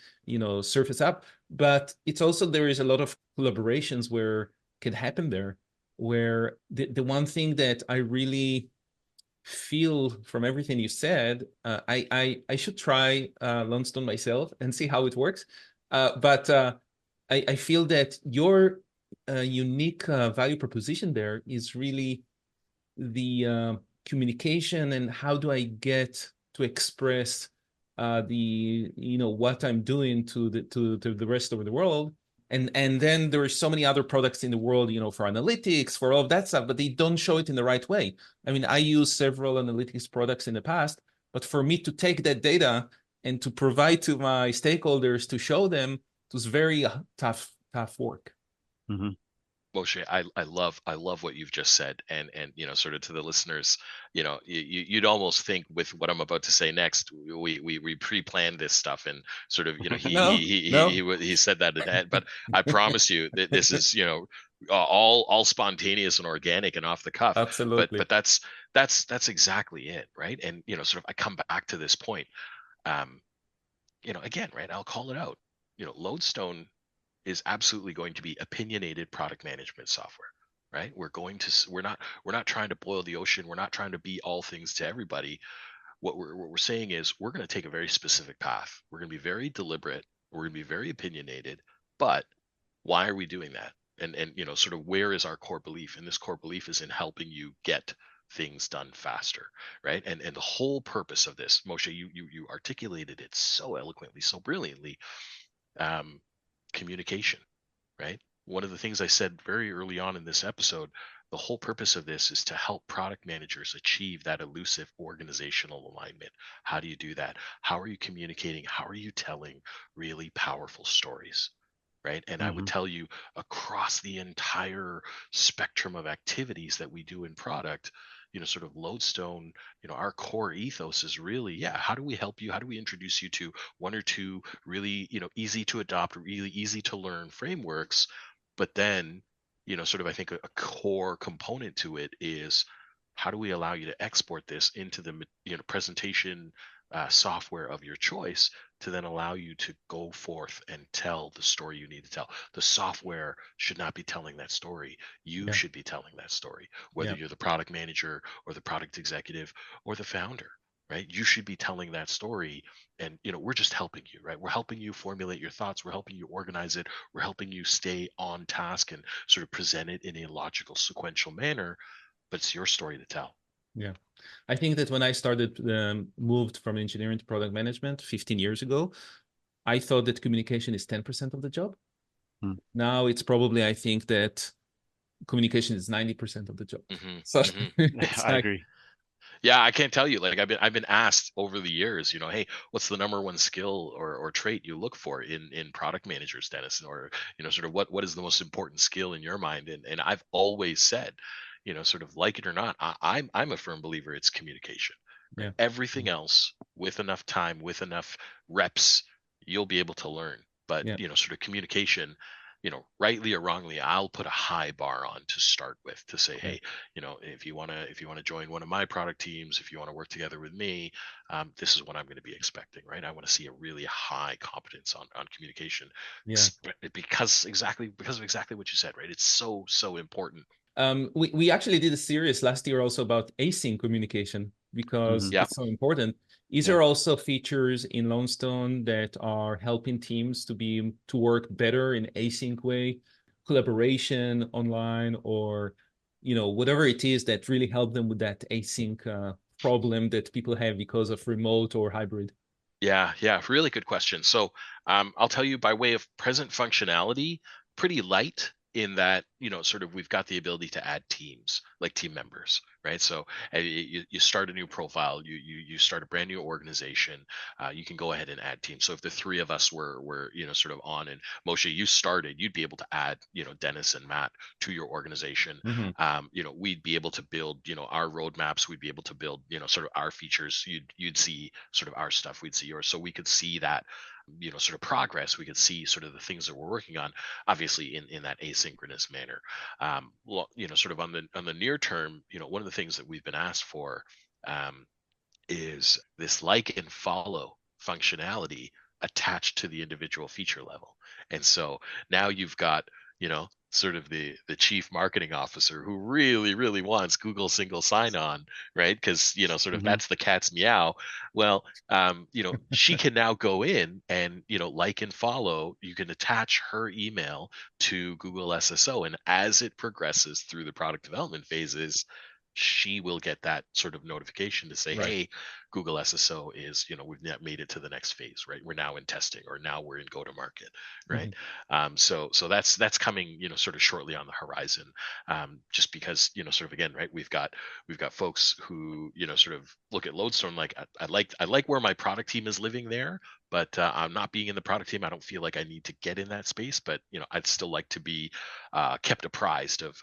[SPEAKER 4] surface up. But it's also there is a lot of collaborations where can happen there. Where the one thing that I really feel from everything you said, I should try Lodestone myself and see how it works. But I feel that your unique value proposition there is really the communication and how do I get to express the what I'm doing to the rest of the world. And then there are so many other products in the world, for analytics, for all of that stuff, but they don't show it in the right way. I mean, I use several analytics products in the past, but for me to take that data and to provide to my stakeholders to show them, it was very tough work.
[SPEAKER 2] Mm-hmm.
[SPEAKER 3] Moshe, I love what you've just said, and sort of to the listeners, you'd almost think with what I'm about to say next, we pre-planned this stuff, and sort of
[SPEAKER 4] No.
[SPEAKER 3] he said that in head, but I promise you that this is all spontaneous and organic and off the cuff.
[SPEAKER 4] Absolutely.
[SPEAKER 3] But that's exactly it, right? And sort of I come back to this point, again, right? I'll call it out. Lodestone is absolutely going to be opinionated product management software, right? We're not trying to boil the ocean. We're not trying to be all things to everybody. What we're saying is we're going to take a very specific path. We're going to be very deliberate. We're going to be very opinionated. But why are we doing that? And sort of where is our core belief? And this core belief is in helping you get things done faster, right? And the whole purpose of this, Moshe, you articulated it so eloquently, so brilliantly. Communication, right? One of the things I said very early on in this episode, the whole purpose of this is to help product managers achieve that elusive organizational alignment. How do you do that? How are you communicating? How are you telling really powerful stories? Right. And I would tell you across the entire spectrum of activities that we do in product, sort of Lodestone, our core ethos is really, how do we help you? How do we introduce you to one or two really, easy to adopt, really easy to learn frameworks? But then, sort of, I think a core component to it is how do we allow you to export this into the, presentation software of your choice to then allow you to go forth and tell the story you need to tell. The software should not be telling that story. You should be telling that story, whether you're the product manager or the product executive or the founder, right? You should be telling that story. And, we're just helping you, right? We're helping you formulate your thoughts. We're helping you organize it. We're helping you stay on task and sort of present it in a logical, sequential manner, but it's your story to tell.
[SPEAKER 4] Yeah. I think that when I started, moved from engineering to product management 15 years ago, I thought that communication is 10% of the job. Now it's probably, I think that communication is 90% of the job. So
[SPEAKER 2] I agree.
[SPEAKER 3] Yeah, I can't tell you. Like I've been asked over the years, hey, what's the number one skill or trait you look for in product managers, Dennis? Or, sort of what is the most important skill in your mind? And I've always said, sort of like it or not, I'm a firm believer it's communication. Right? Everything else, with enough time, with enough reps, you'll be able to learn. But sort of communication, rightly or wrongly, I'll put a high bar on to start with to say, hey, if you want to join one of my product teams, if you want to work together with me, this is what I'm going to be expecting, right? I want to see a really high competence on communication, because of exactly what you said, right? It's so important.
[SPEAKER 4] We actually did a series last year also about async communication because it's so important. Is there also features in Lodestone that are helping teams to work better in async way, collaboration online, or whatever it is that really help them with that async problem that people have because of remote or hybrid?
[SPEAKER 3] Yeah, really good question. So I'll tell you by way of present functionality, pretty light in that, sort of we've got the ability to add teams, like team members, right? So you start a new profile, you start a brand new organization. You can go ahead and add teams. So if the three of us were sort of on, and Moshe, you started, you'd be able to add Dennis and Matt to your organization. We'd be able to build our roadmaps. We'd be able to build sort of our features. You'd see sort of our stuff. We'd see yours. So we could see that sort of progress. We could see sort of the things that we're working on, obviously in that asynchronous manner. Sort of on the near term, one of the things that we've been asked for is this like and follow functionality attached to the individual feature level. And so now you've got sort of the chief marketing officer who really wants Google single sign-on, right? Because sort of that's the cat's meow. Well, she can now go in and like and follow. You can attach her email to Google SSO, and as it progresses through the product development phases, she will get that sort of notification to say, hey, Google SSO is, we've made it to the next phase, right? We're now in testing, or now we're in go to market, right? So that's coming, sort of shortly on the horizon. Just because, sort of again, right? We've got folks who, sort of look at Lodestone like, I like where my product team is living there, but I'm not being in the product team. I don't feel like I need to get in that space, but I'd still like to be kept apprised of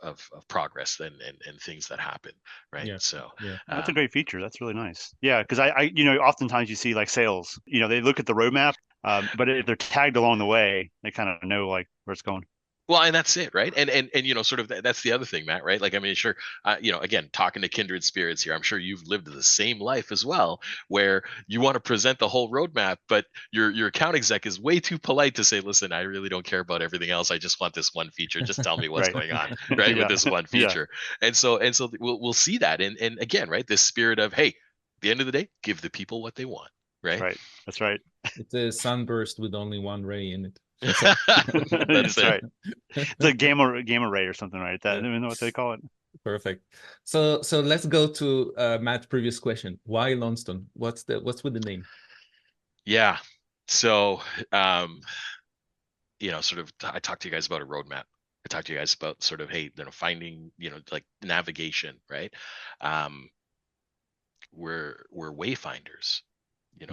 [SPEAKER 3] progress and things that happen, right? So
[SPEAKER 2] that's a great feature. That's really nice. Yeah, because I oftentimes you see like sales, they look at the roadmap, but if they're tagged along the way, they kind of know like where it's going.
[SPEAKER 3] Well, and that's it, right? And sort of that's the other thing, Matt, right? Like, I mean, sure, again, talking to kindred spirits here, I'm sure you've lived the same life as well, where you want to present the whole roadmap, but your account exec is way too polite to say, listen, I really don't care about everything else. I just want this one feature. Just tell me what's going on, right? With this one feature. And so we'll see that. And again, right, this spirit of, hey, at the end of the day, give the people what they want, right?
[SPEAKER 2] Right. That's right.
[SPEAKER 4] It's a sunburst with only one ray in it.
[SPEAKER 2] That's right. It's a gamma ray or something, right? That I don't even know what they call it.
[SPEAKER 4] Perfect. So let's go to Matt's previous question. Why Lodestone? What's with the name?
[SPEAKER 3] Yeah. So sort of I talked to you guys about a roadmap. I talked to you guys about sort of, hey, finding, like navigation, right? We're wayfinders.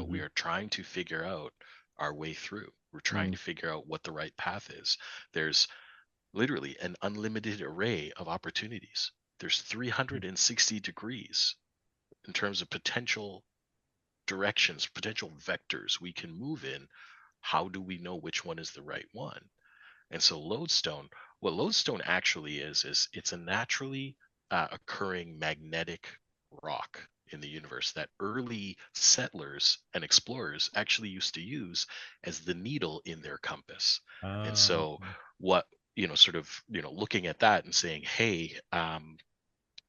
[SPEAKER 3] We are trying to figure out our way through. We're trying to figure out what the right path is. There's literally an unlimited array of opportunities. There's 360 degrees in terms of potential directions, potential vectors we can move in. How do we know which one is the right one? And so Lodestone, what Lodestone actually is it's a naturally occurring magnetic rock in the universe that early settlers and explorers actually used to use as the needle in their compass. And so what, sort of, looking at that and saying, hey,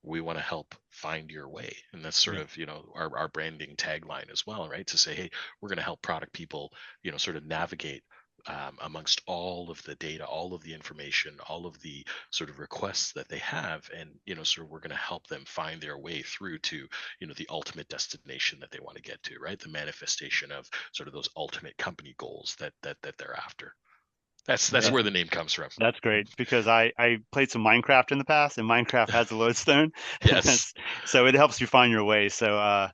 [SPEAKER 3] we want to help find your way. And that's sort of, our branding tagline as well, right? To say, hey, we're going to help product people, sort of navigate amongst all of the data, all of the information, all of the sort of requests that they have, and sort of we're going to help them find their way through to the ultimate destination that they want to get to, right? The manifestation of sort of those ultimate company goals that they're after. That's where the name comes from.
[SPEAKER 2] That's great, because I played some Minecraft in the past, and Minecraft has a lodestone.
[SPEAKER 3] Yes.
[SPEAKER 2] So it helps you find your way. So I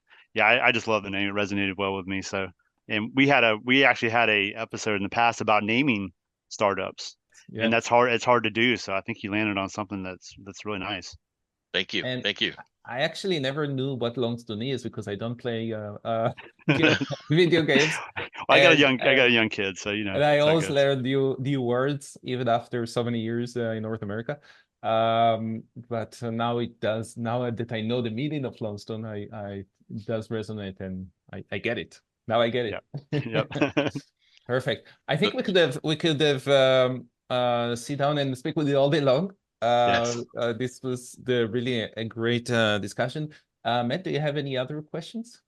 [SPEAKER 2] just love the name. It resonated well with me. So, and we actually had a episode in the past about naming startups, and that's hard. It's hard to do. So I think you landed on something that's really nice.
[SPEAKER 3] Thank you. Thank you.
[SPEAKER 4] I actually never knew what Lodestone is because I don't play video games.
[SPEAKER 2] I got a young kid, so
[SPEAKER 4] And I always learn new words even after so many years in North America. But now that I know the meaning of Lodestone, it does resonate, and I get it. Now I get it.
[SPEAKER 2] Yep.
[SPEAKER 4] Perfect. I think we could have sit down and speak with you all day long.
[SPEAKER 2] Yes.
[SPEAKER 4] This was really a great discussion. Matt, do you have any other questions?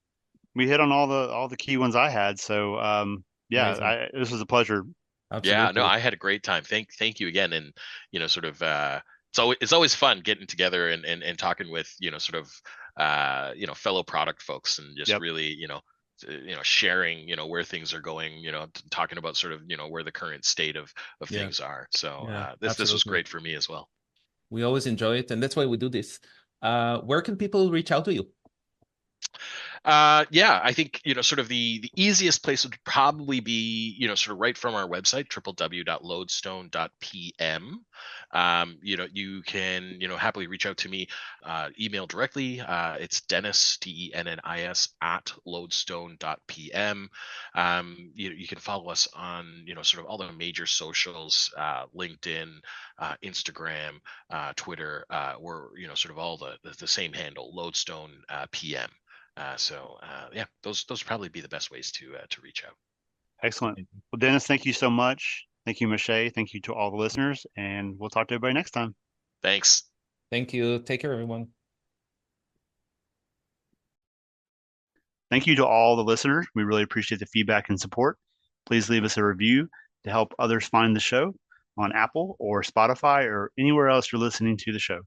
[SPEAKER 2] We hit on all the key ones I had. So this was a pleasure.
[SPEAKER 4] Absolutely.
[SPEAKER 3] Yeah, no, I had a great time. Thank you again. And sort of it's always fun getting together and talking with sort of fellow product folks, and just really sharing where things are going, talking about sort of where the current state of things are. So this was great for me as well.
[SPEAKER 4] We always enjoy it, and that's why we do this. where can people reach out to you?
[SPEAKER 3] Yeah, I think, sort of the easiest place would probably be, sort of right from our website, www.lodestone.pm. You can, happily reach out to me, email directly. It's Dennis, Dennis @lodestone.pm. You can follow us on, sort of all the major socials, LinkedIn, Instagram, Twitter. We're, sort of all the same handle, Lodestone PM. Yeah, those would probably be the best ways to reach out.
[SPEAKER 2] Excellent. Well, Dennis, thank you so much. Thank you, Mache. Thank you to all the listeners, and we'll talk to everybody next time.
[SPEAKER 3] Thanks.
[SPEAKER 4] Thank you. Take care, everyone.
[SPEAKER 2] Thank you to all the listeners. We really appreciate the feedback and support. Please leave us a review to help others find the show on Apple or Spotify or anywhere else you're listening to the show.